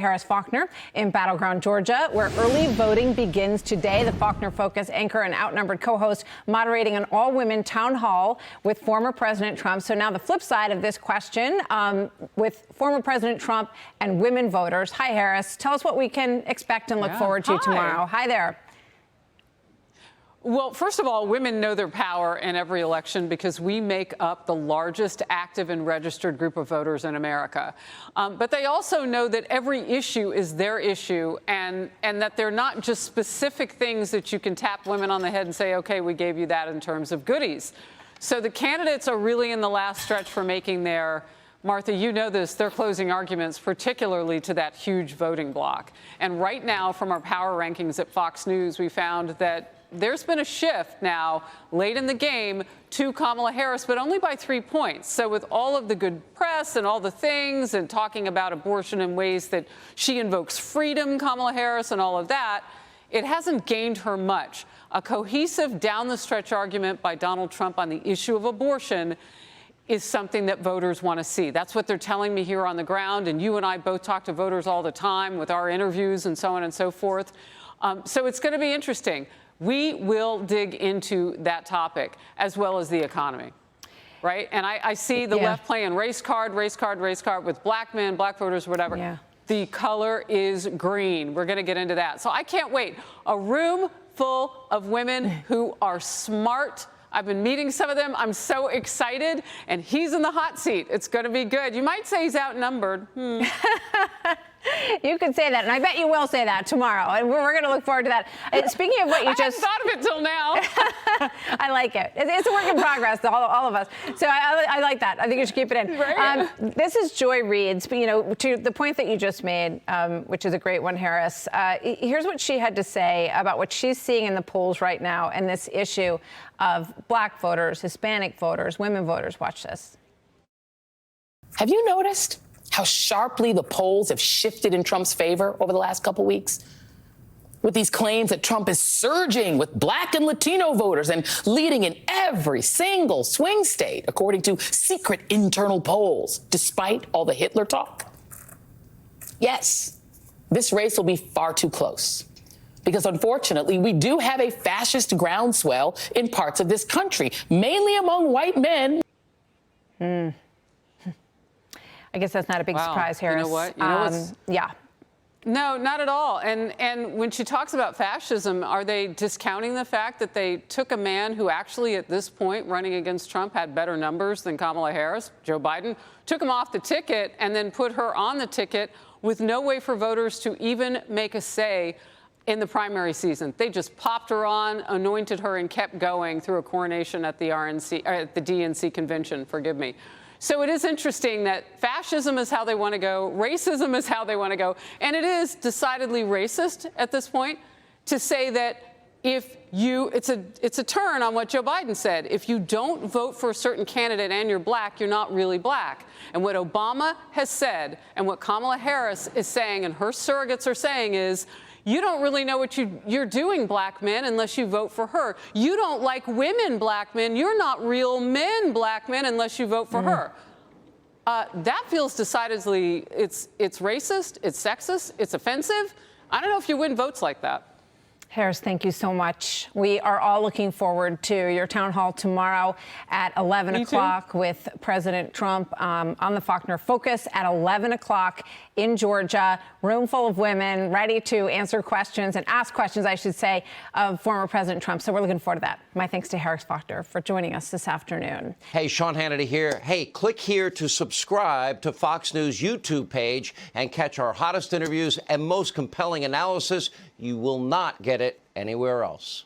Harris Faulkner in Battleground, Georgia, where early voting begins today. The Faulkner Focus anchor and outnumbered co-host moderating an all-women town hall with former President Trump. So now the flip side of this question with former President Trump and women voters. Hi, Harris. Tell us what we can expect and look forward to tomorrow. Hi there. Well, first of all, women know their power in every election because we make up the largest active and registered group of voters in America. But they also know that every issue is their issue and that they're not just specific things that you can tap women on the head and say, OK, we gave you that in terms of goodies. So the candidates are really in the last stretch for making their, Martha, you know this, their closing arguments, particularly to that huge voting bloc. And right now, from our power rankings at Fox News, we found that there's been a shift now late in the game to Kamala Harris, but only by 3 points. So with all of the good press and all the things and talking about abortion in ways that she invokes freedom, Kamala Harris, and all of that, it hasn't gained her much. A cohesive down the stretch argument by Donald Trump on the issue of abortion is something that voters want to see. That's what they're telling me here on the ground. And you and I both talk to voters all the time with our interviews and so on and so forth. So it's going to be interesting. We will dig into that topic as well as the economy, right? And I see the left playing race card with black men, black voters, whatever. Yeah. The color is green. We're going to get into that. So I can't wait. A room full of women who are smart. I've been meeting some of them. I'm so excited. And he's in the hot seat. It's going to be good. You might say he's outnumbered. You could say that, and I bet you will say that tomorrow, and we're going to look forward to that. Speaking of what you just... I hadn't thought of it till now. I like it. It's a work in progress, all of us. So I like that. I think you should keep it in. Right. This is Joy Reid's, you know, to the point that you just made, which is a great one, Harris. Here's what she had to say about what she's seeing in the polls right now and this issue of black voters, Hispanic voters, women voters. Watch this. Have you noticed how sharply the polls have shifted in Trump's favor over the last couple weeks? With these claims that Trump is surging with black and Latino voters and leading in every single swing state, according to secret internal polls, despite all the Hitler talk. Yes, this race will be far too close. Because unfortunately, we do have a fascist groundswell in parts of this country, mainly among white men. I guess that's not a big surprise, Harris. You know what? You know what's... Yeah. No, not at all. And when she talks about fascism, are they discounting the fact that they took a man who actually at this point running against Trump had better numbers than Kamala Harris, Joe Biden, took him off the ticket and then put her on the ticket with no way for voters to even make a say in the primary season? They just popped her on, anointed her, and kept going through a coronation at the DNC convention, forgive me. So it is interesting that fascism is how they want to go, racism is how they want to go, and it is decidedly racist at this point to say that if you, it's a turn on what Joe Biden said. If you don't vote for a certain candidate and you're black, you're not really black. And what Obama has said and what Kamala Harris is saying and her surrogates are saying is, you don't really know what you're doing, black men, unless you vote for her. You don't like women, black men. You're not real men, black men, unless you vote for her. That feels decidedly, it's racist, it's sexist, it's offensive. I don't know if you win votes like that. Harris, thank you so much. We are all looking forward to your town hall tomorrow at 11 o'clock with President Trump on the Faulkner Focus at 11 o'clock in Georgia. Room full of women ready to answer questions and ask questions, I should say, of former President Trump. So we're looking forward to that. My thanks to Harris Faulkner for joining us this afternoon. Hey, Sean Hannity here. Hey, click here to subscribe to Fox News YouTube page and catch our hottest interviews and most compelling analysis. You will not get it anywhere else.